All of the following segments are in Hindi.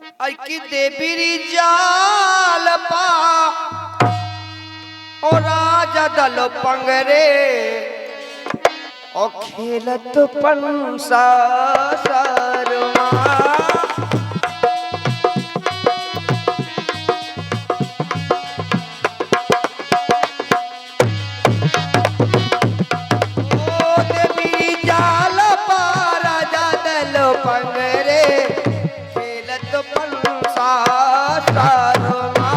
की देवी जाल पा और राजा दल पंगरे और खेलत पंसा सरमा पंगरे खेलत पंसा सरमा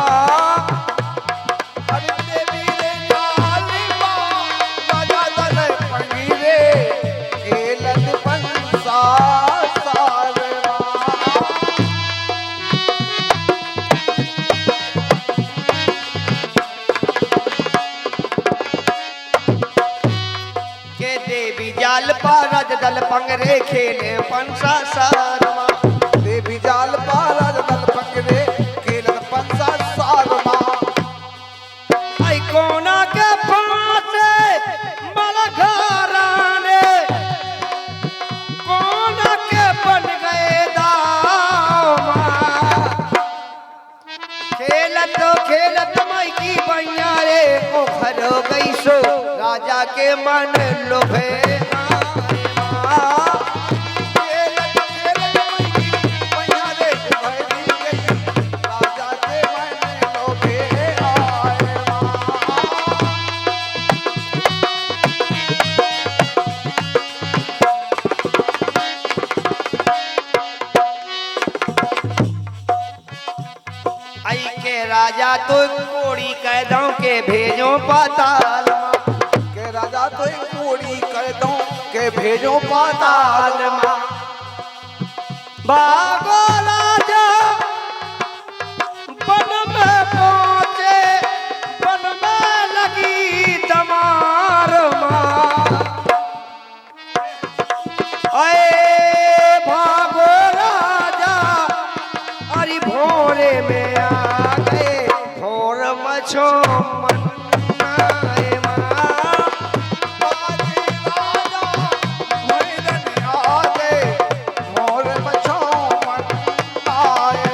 अरे देवी जाल पा राजा दल पंगरे खेलत पंसा सरमा के देवी जाल पा राजा दल पंगरे खेले पंसा सरमा देवी जाल पारा दल पंगरे खेलन पंसा सारमा आई कोना के फांसे मलघराने कोना के बन गए दामा खेलत माई की बैया रे ओ घर गई सो राजा के मन लोभे राजा तो कोड़ी कैदों के भेजो पाताल के राजा तो कोड़ी कैदों के भेजो पाताल मां भागो राजा वन में पहुंचे वन में लगी तमार मां अरे भागो राजा अरे भोरे में छो मन आए मां बाजी राजा मैदान आगे मोर मछो मन आए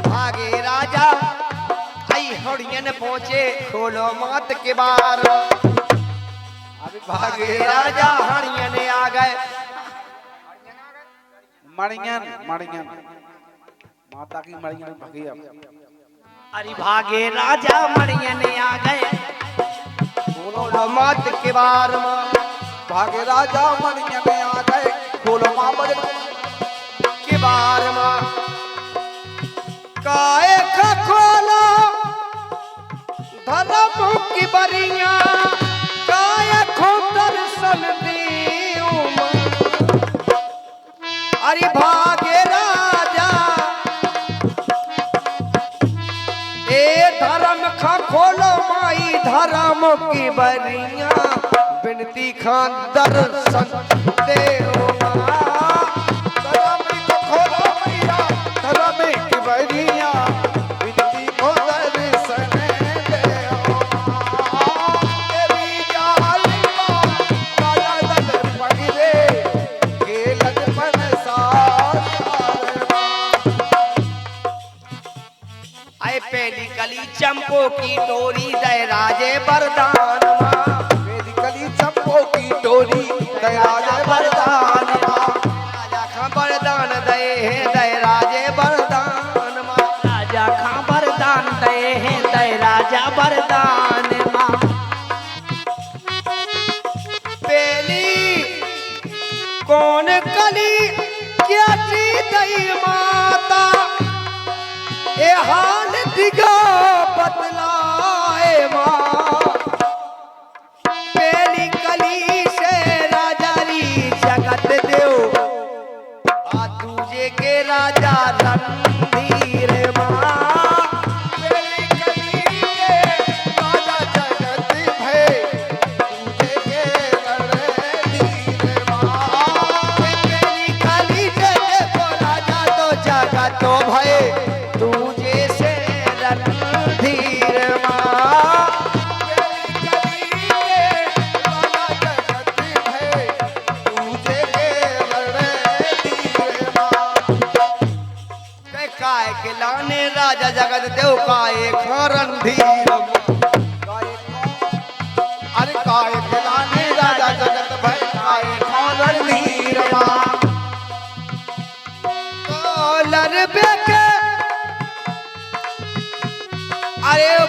भागे राजा आई हड़ियन पहुंचे खोलो मात के बार भागे राजा हड़ियन आ गए मणियन मणियन माता की मणियन भगी अब अरे भागे राजा मणियन आ गए बोलो मात के बार भागे राजा मणियन आ गए बोलो मां बजन के बार काए खोलो धर्म की बरिया अरे भागे राजा ए धर्म खा खोलो माई धर्म की बरिया बिनती खान दर्शन दे धर्म को खोलो मैया धर्म की बरिया बिनती को दर्शन दे देवी जाल राजा दल पंगरे खेलन पंसा आए पहली कली चंपो की डोरी दे राजे वरदान पहली कली चंपो की डोरी दे राजे वरदान राजा खां वरदान दे राजे वरदान राजा खां वरदान दे राजा वरदान पहली कौन कली क्या ची दई माता ए हाल दिगा बदलाए मां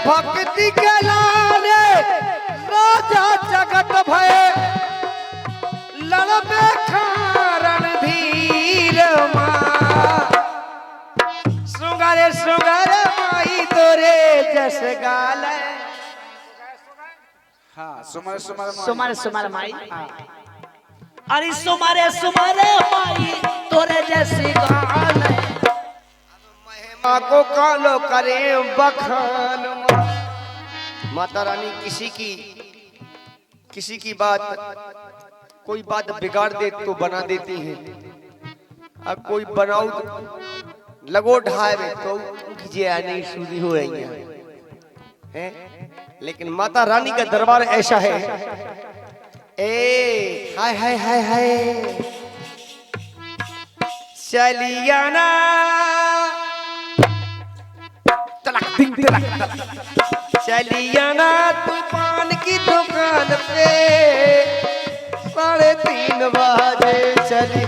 भक्ति के लाले राजा जगत भय लड़बे खारण धीर माँ सुंगर माई तोरे जस गाल हाँ सुमर सुमर सुमर सुमर माई अरे सुमरे सुमरे माई तोरे जैसी गाल महिमा को कालो करे बखान माता रानी किसी की बात कोई बात बिगाड़ दे तो बना देती है और कोई बनाओ लगो ढाए तो उनकी जे नहीं शुरू हो रही है लेकिन माता रानी का दरबार ऐसा है ए हाय हाय हाय हाय चलिया ना चलिया ना तूफान की दुकान पे 3:30 बजे चली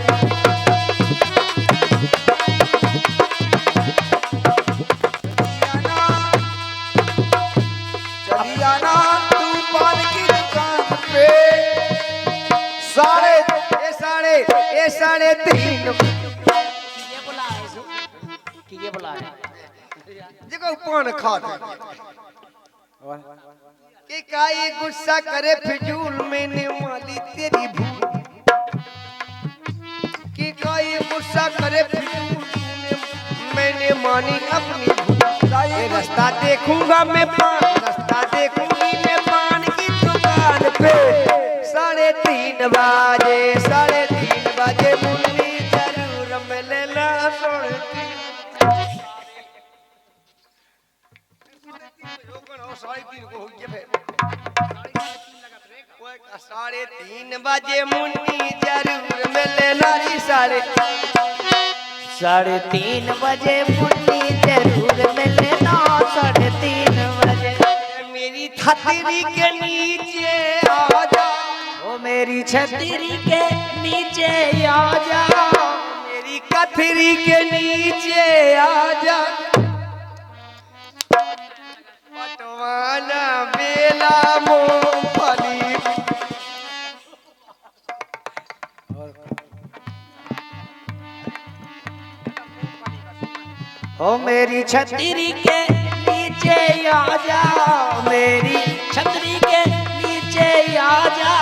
चलियाना तूफान की दुकान पे 3:30 ये बोला है देखो पान खाते कि काई गुस्सा करे फिजूल मैंने माली तेरी भूल कि काई गुस्सा करे फिजूल मैंने मानी अपनी भूल ये रास्ता देखूंगा मैं रास्ता देखूंगी मैं पान की दुकान पे 3:30 बजे मुन्नी जरूर मिलना सुनती साढ़े 3 बजे मुन्नी जरूर मिले नारी 3:30 बजे मुन्नी जरूर मिले ना 3:30 बजे मेरी छतरी के नीचे आ जा ओ मेरी छतरी के नीचे आ जा मेरी कथरी के नीचे आ जा पटवाना बेला मूंगफली ओ मेरी छतरी के नीचे आ जा मेरी छतरी के नीचे आ जा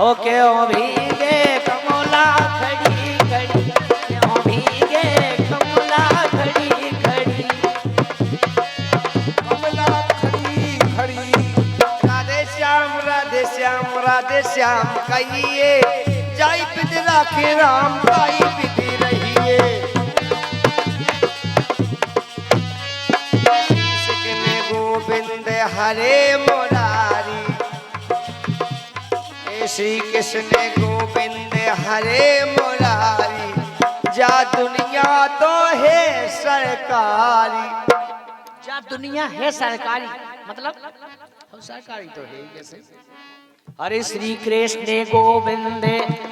ओ क्यों भीगे कमला खड़ी खड़ी क्यों भीगे कमला खड़ी खड़ी कमला खड़ी खड़ी राधे श्याम कहिए जाई पिद राखे राम ताई पिदी रहिए कृष्ण गोविंद हरे मुरारी श्री कृष्ण गोविंद हरे मुरारी जा दुनिया तो है सरकारी जा दुनिया है सरकारी मतलब सरकारी तो है ही कैसे हरे श्री कृष्ण गोविंद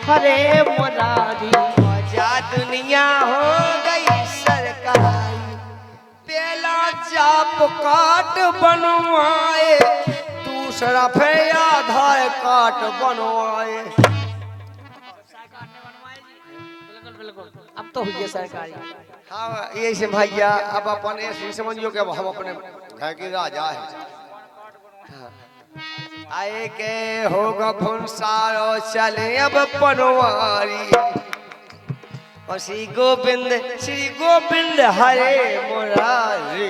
हरे मुरारी जा दुनिया हो गई सरकारी पहला जाप काट बनवाए दूसरा फिर आधार कार्ड बनवाए बिल्कुल बिल्कुल अब तो हुई है सरकारी हाँ ये से भैया अब अपन ऐसे समझियो कि हम अपने घर के राजा है हाँ। आए के होगा फुनसारो चले अब पनवारी और श्री गोविंद हरे मुरारी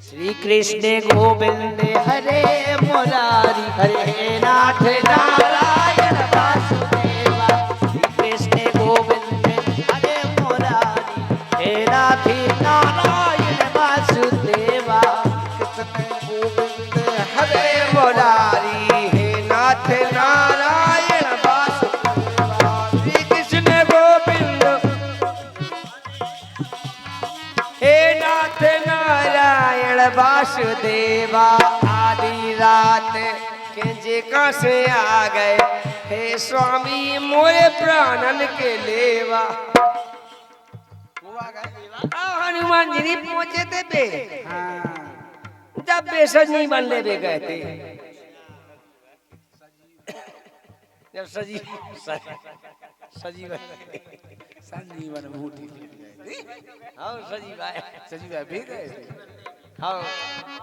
श्री कृष्ण गोविंद हरे मुरारी हरे नाथ नारायण वासुदेवा श्री कृष्ण गोविंद हरे मुरारी हे नाथ नारायण वासुदेवा कृष्ण गोविंद हरे मुरारी हे नाथ नारायण वासुदेवा श्री कृष्ण गोविंद हे नाथ नारायण वासुदेवा आधी रात के जे से आ गए हे स्वामी मोरे प्राणन के लेवा हनुमान जी पहुंचे थे बे जब बेसजनी बन ले बे गए थे, जब सजी बन संजीवन बूटी हाँ सजी भाई सजीवा भी गए थे। हाँ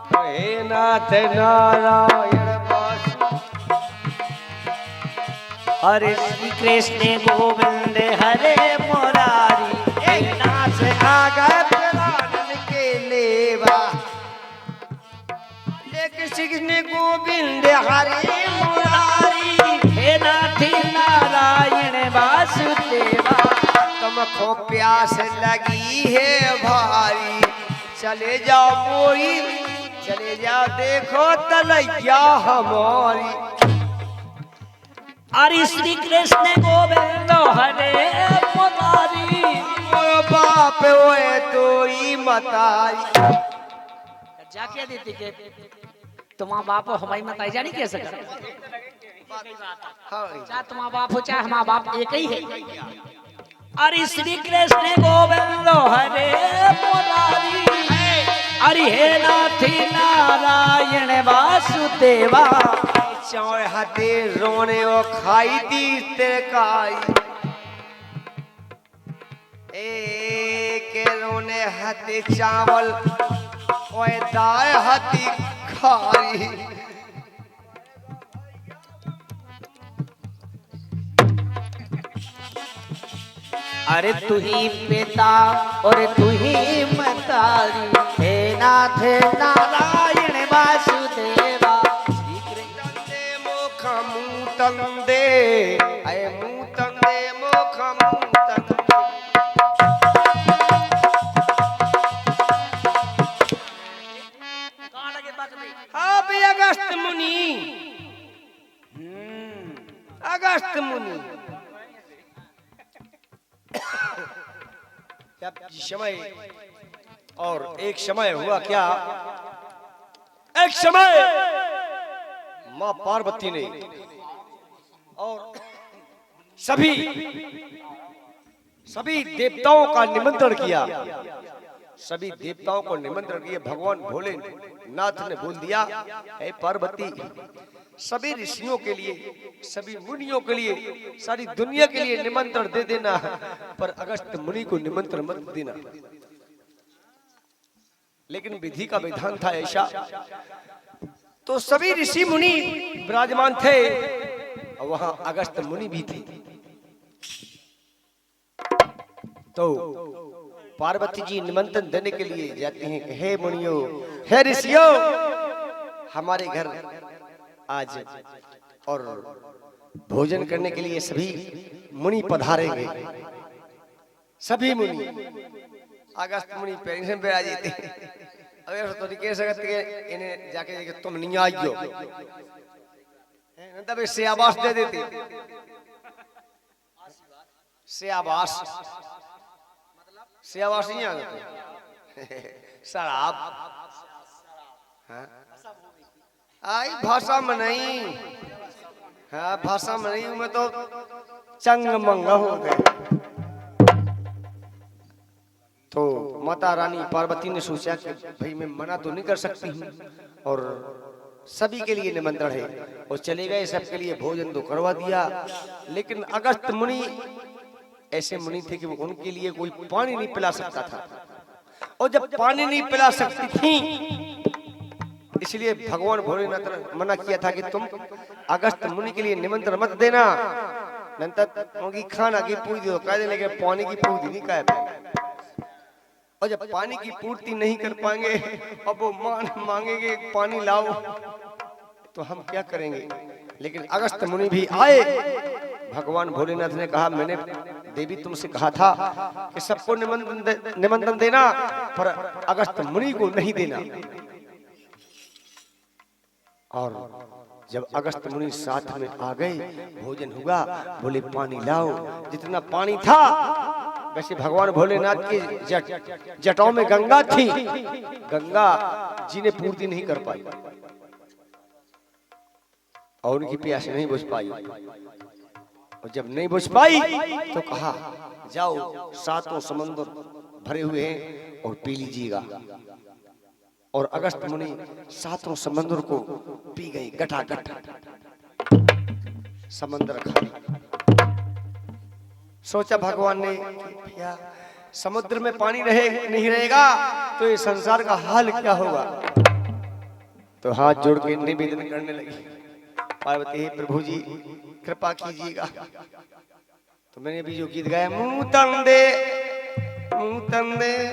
हे नाथ नारायण वासु हरे श्री कृष्ण गोविंद हरे मुरारी हे नाथ आगत रानन के लेवा लेके कृष्ण गोविंद हरे मुरारी हे नाथ नारायण वासुदेवा तुमको प्यास लगी है भारी चले जाओ मोरी चले जाओ देखो तलैया हमारी हरे श्री कृष्ण गोविंद हरे मुरारी ओ बाप ओए तो ही मतारी जाके देती के तुम्हारा बाप हो हमारी मताई जानी कैसे कर हाँ चाहे तुम्हारा बाप हो चाहे हमारा बाप एक ही है हरे श्री कृष्ण गोविंद हरे मुरारी हरि हे नाथ नारायण वासुदेवा चौड़ हते रोने ओ खाई दी तरकारी के रोने हते चावल ओए दाल हती खाई अरे तू ही पिता और तू ही मतारी हे नाथ नारायण वासुदेवा तंदे मुख मुँह तंदे अय मुँह तंदे मुख मुँह तंदे हाँ भी अगस्त मुनि अगस्त मुनि जब समय और एक समय हुआ क्या एक समय माँ पार्वती ने और सभी देवताओं का निमंत्रण किया सभी देवताओं को निमंत्रण किया भगवान भोलेनाथ ने बोल दिया हे पार्वती सभी ऋषियों के लिए सभी मुनियों के लिए सारी दुनिया के लिए निमंत्रण दे देना पर अगस्त मुनि को निमंत्रण मत देना लेकिन विधि का विधान था ऐसा तो सभी ऋषि मुनि विराजमान थे और वहां अगस्त मुनि भी थे तो पार्वती जी निमंत्रण देने के लिए जाते हैं हे मुनियों हे ऋषियों हमारे घर आज और भोजन करने के लिए सभी मुनि पधारेंगे सभी मुनि अगस्त मुनि पेंशन पे आ जाते अगर तो कह सकते कि इन्हें जाके तुम नहीं आइयो तब से आवास दे देते से आवास नहीं आ जाते शराब हाँ आई भाषा में नहीं हाँ भाषा में नहीं मैं तो चंग मंगा हो गए तो माता रानी पार्वती ने सोचा कि भाई मैं मना तो नहीं कर सकती हूँ और सभी के लिए निमंत्रण है और चले गए सबके लिए भोजन तो करवा दिया लेकिन अगस्त मुनि ऐसे मुनि थे कि वो उनके लिए कोई पानी नहीं पिला सकता था और जब पानी नहीं पिला सकती थी इसलिए भगवान भोलेनाथ ने मना किया था कि तुम अगस्त मुनि के लिए निमंत्रण मत देना नंतर उनकी खाना की पूर्ति तो कह देने के पानी की पूर्ति नहीं कर पाएंगे और जब पानी की पूर्ति नहीं कर पाएंगे अब वो मांगेंगे पानी लाओ तो हम क्या करेंगे लेकिन अगस्त मुनि भी आए भगवान भोलेनाथ ने कहा मैंने देवी तुमसे कहा था कि सबको निमंत्रण देना पर अगस्त मुनि को नहीं देना और जब अगस्त मुनि साथ में आ गए भोजन हुआ बोले पानी लाओ जितना पानी था वैसे भगवान भोलेनाथ की जटाओं में गंगा थी गंगा जी ने पूर्ति नहीं कर पाई और उनकी प्यास नहीं बुझ पाई और जब नहीं बुझ पाई तो कहा जाओ सातों समुद्र भरे हुए हैं और पी लीजिएगा और अगस्त मुनि सातों समंदर को पी गए गटागट। समंदर खाली। सोचा भगवान ने भैया समुद्र में पानी नहीं रहेगा तो ये संसार का हाल क्या होगा। तो हाथ जोड़ के निवेदन करने लगी, पार्वती प्रभु जी कृपा कीजिएगा। तो मैंने भी जो गीत गाया, मुंह तंदे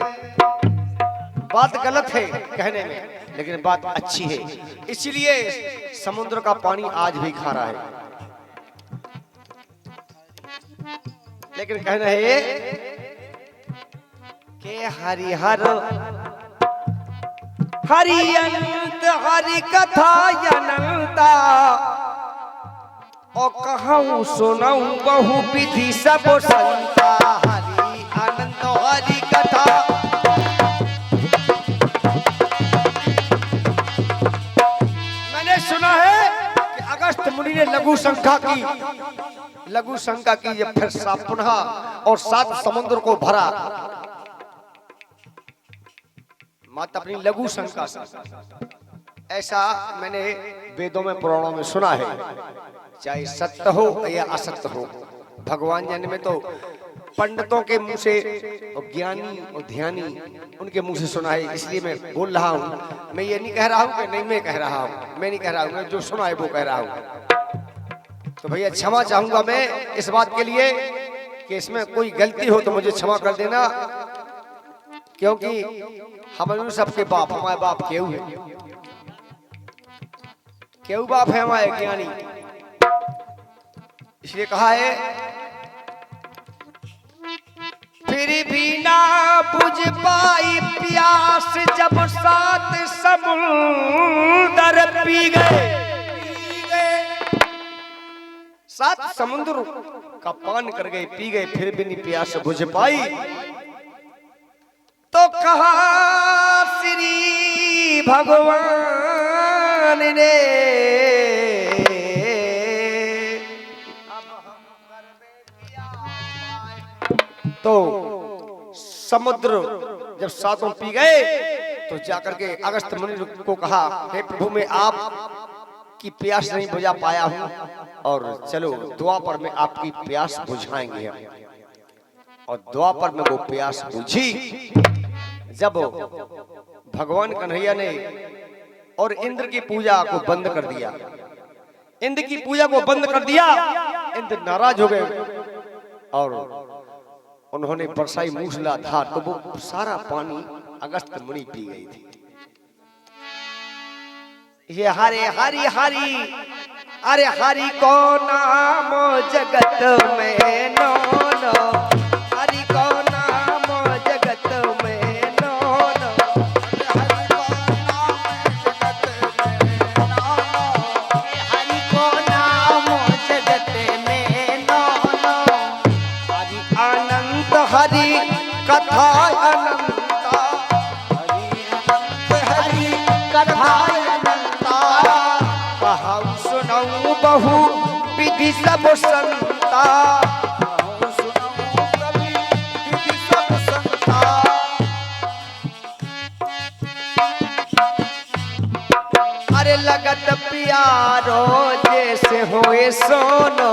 बात गलत है कहने में, लेकिन बात अच्छी है, इसलिए समुद्र का पानी आज भी खारा है। लेकिन कहना है कि हरिहर हरि अनंत हरि कथा अनंता और कहूँ सुनाऊं बहु विधि सब संता। हरि अनंत हरि कथा मैंने सुना है कि अगस्त मुनि ने लघु शंका की जब फिर पुनः और 7 समुद्र को भरा माता अपनी लघु शंका से। ऐसा मैंने वेदों में पुराणों में सुना है, चाहे सत्य हो या असत्य हो। भगवान जाने में तो पंडितों के मुंह से और ज्ञानी और ध्यानी उनके मुंह से सुना है, इसलिए मैं बोल रहा हूँ। मैं ये नहीं कह रहा हूँ कि नहीं मैं कह रहा हूँ, मैं नहीं कह रहा हूँ, मैं जो सुना है वो कह रहा हूँ। तो भैया क्षमा चाहूंगा मैं इस बात के लिए कि इसमें कोई गलती हो तो मुझे क्षमा कर देना, क्योंकि हम सबके बाप हमारे बाप केहू है, केहू बाप है हमारे ज्ञानी। इसलिए कहा है फिर भी ना बुझ पाई प्यास जब 7 समुंदर पी गए। 7 समुद्र का पान कर गए, पी गए, फिर भी नहीं प्यास बुझ पाई। तो कहा श्री भगवान ने तो समुद्र जब 7 पी गए तो जाकर के अगस्त मुनि को कहा, हे प्रभु मैं आप की प्यास नहीं बुझा पाया हूं, और चलो द्वापर में आपकी प्यास बुझाएंगे। और द्वापर में वो प्यास बुझी जब भगवान कन्हैया ने और इंद्र की पूजा को बंद कर दिया। इंद्र की पूजा को बंद कर दिया, इंद्र नाराज हो गए और उन्होंने बरसाई मूसलाधार, तो वो सारा पानी अगस्त मुनि पी गई थी। ये हरे हरि हरि अरे हरि को नाम जगत में नो नो, हरि को नाम जगत में नो नो, हरि को नाम जगत में नो नो, हरि अनंत हरि कथा अनंता, हरि कथा सुनऊ बहु विधि सब संता, विधि सब संता। अरे लगत प्यारो जैसे होए सोनो,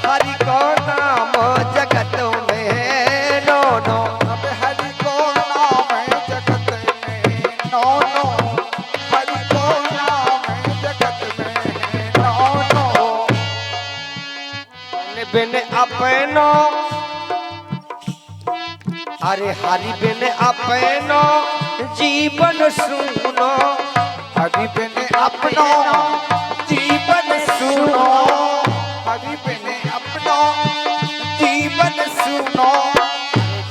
हरि को नाम जगत में नो नो, अब हरि को नाम जगत में नो नो, हरि को नाम जगत में बिन अपनो, अरे हरि बिन अपनो जीवन सुनो, हरि बिन अपनो जीवन सुनो, हरि बिन अपनो जीवन सुनो,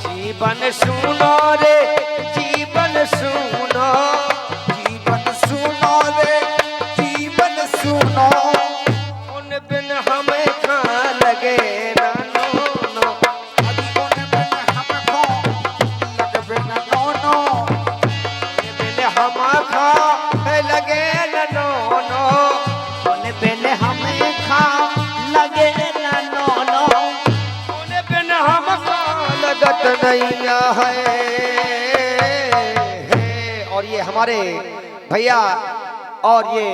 जीवन सुनो रे जीवन सुनो, जीवन सुनो रे जीवन सुनो, उन बिन हमें लगे ना नो नो, अभी उन बिन हमको लगे ना नो नो, बिन हम खा लगे ना नो नो, उन बिन हमें खा लगे ना नो नो, उन बिन हमको लगत नहीं है। और ये हमारे भैया और ये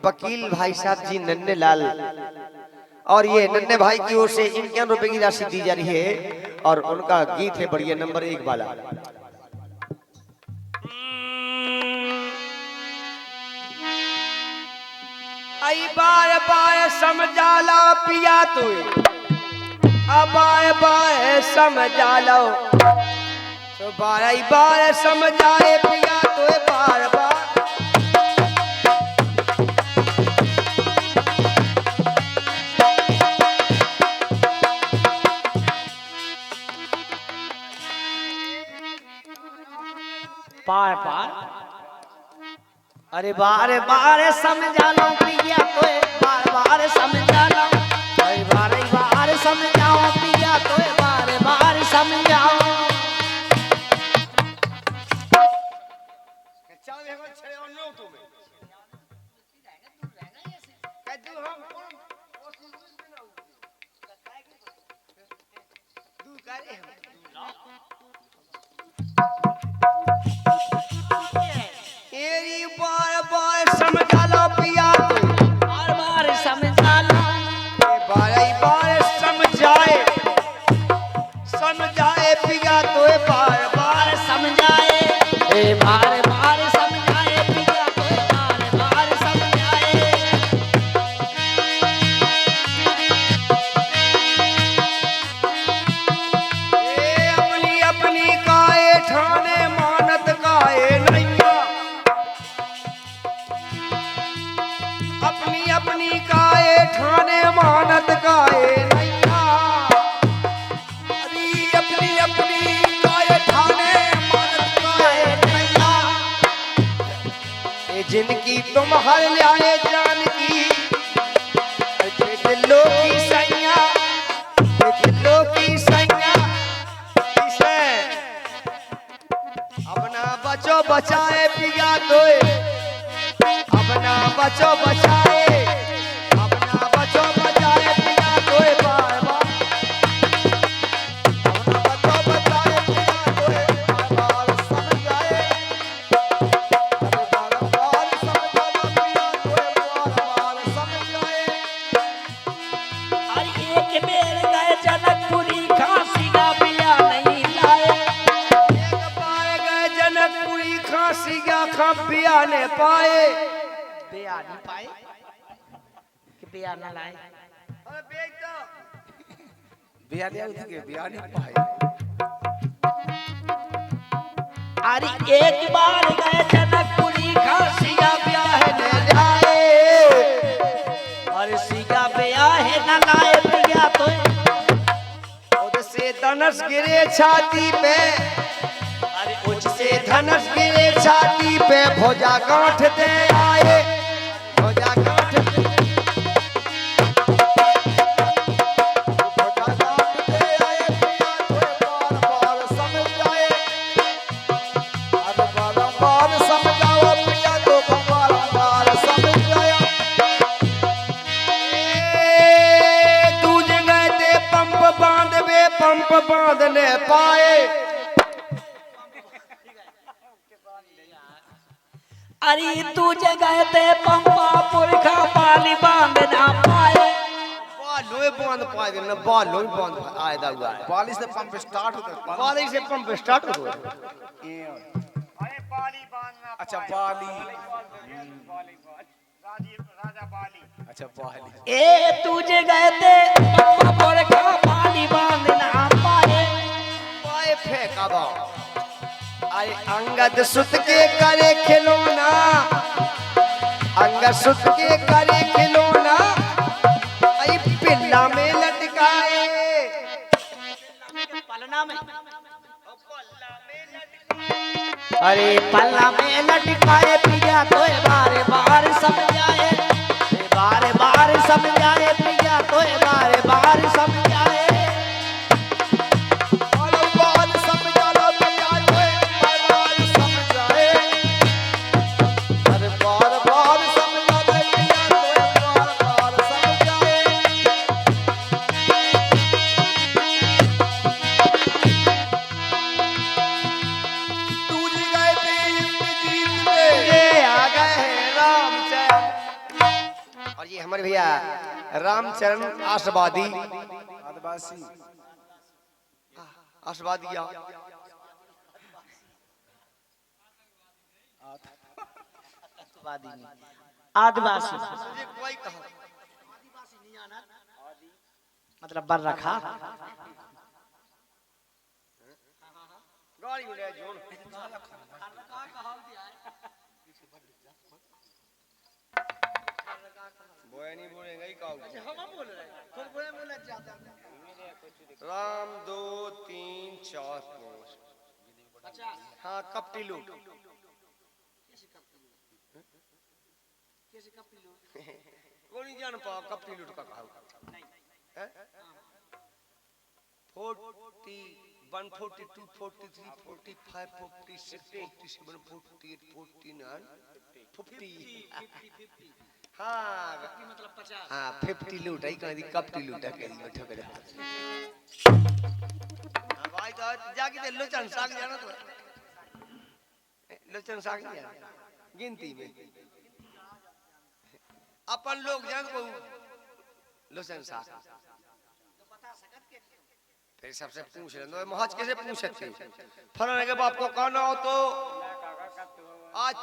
वकील भाई साहब जी नन्हे लाल और ये नन्हे भाई की ओर से 51 रुपए की राशि दी जा रही है और उनका गीत है बढ़िया नंबर 1 वाला। आई बार बार समझाला पिया तू अब बार बार समझा लो तो बार समझाए पिया तो बार बार पार पार अरे बार बार समझा लो पिया तो बार बार समझा लो अरे बार बार समझाओ पिया तो बार बार समझाओ बार बार समझा लो पिया बार बार समझा लो बार समझाए समझाए पिया तो बार बार समझाए ए बार बार समझाए पिया तो बार बार समझाए अपनी अपनी काए ठाने मानत काए नैया अपनी अपनी काए ठाने मानत काए नैया अरे अपनी अपनी काए ठाने मानत काए नैया ये जिनकी तुम हर ल्याए जान की दिलों की सैया दिलों की सैया इसे अपना बचो बचाए पिया तो अपना बचो बचाए अपना बचो बचाए पिया तो बार बार अपना बचो बचाए पिया तो बार बार समझाए बार बार समझाना पिया तो बार बार समझाए और एक बेर गए जनकपुरी खांसी का पिया नहीं लाए एक बार गए जनकपुरी खांसी का खपिया ने पाए बिया नहीं पाए कि बिया न लाए अरे बेच दो बिया दिया उसके बिया नहीं पाए अरे एक बार गए जनकपुरी खांसी का ब्याह न जाए और सीगा ब्याह न लाए पिया तो उससे धनुष गिरे छाती पे अरे उससे धनुष गिरे छाती पे भोजा गांठ दे आए भोजा गांठ दे भोजा गांठ दे आए पिया तो बार बार समझाए अब बार बार समझाओ पिया तो बार बार समझाया तू जगह दे पंप बांध बे पंप बांधने पाए अरे तू जगह ते पंपा पुरखा पाली बांध ना पाए बालों बांध पाए दिन बालों बांध आए दा हुआ है बालिश से पंप स्टार्ट होता है बाली से पंप स्टार्ट हो गया अरे बाली बांधना अच्छा बाली राजा बाली अच्छा बाली ए तू जगह ते पंपा पुरखा पाली बांध ना पाए पाए फेंका बा आई अंगद सुत के करे खिलौना अंगद सुत के करे खिलौना आई पिल्ला में लटकाए पलना में अरे पल्ला में लटकाए पिया तो बार बार समझाए बार बार समझाए पिया तो बार बार समझाए बार बार समझा लो पिया तो बार बार समझाए अरे बार बार समझा लो पिया तो बार बार समझाए तू जी गए थे जी हमारे भैया रामचरण आशवादी आदिवासी आशवादिया आदिवासी मुझे कोई कहा मतलब बर रखा गाड़ी में ले जोन बोए नहीं बोलेंगे ही काऊ राम 2 3 4 5 हाँ कपटी लूट वो नहीं जान पा कपटी लूट का कहा 40 142 43 45 46 47 48 49 50 हाँ मतलब 50 हाँ 50 लूट आई कहीं कपटी लूट है कहीं बैठो करे भाई तो जाके दे लोचन साग जाना तो लोचन साग नहीं जाना गिनती में अपन लोग जान को लोचन साग फिर सबसे पूछ ले महाज कैसे पूछ सकते फलाने के बाप को कहना हो तो आज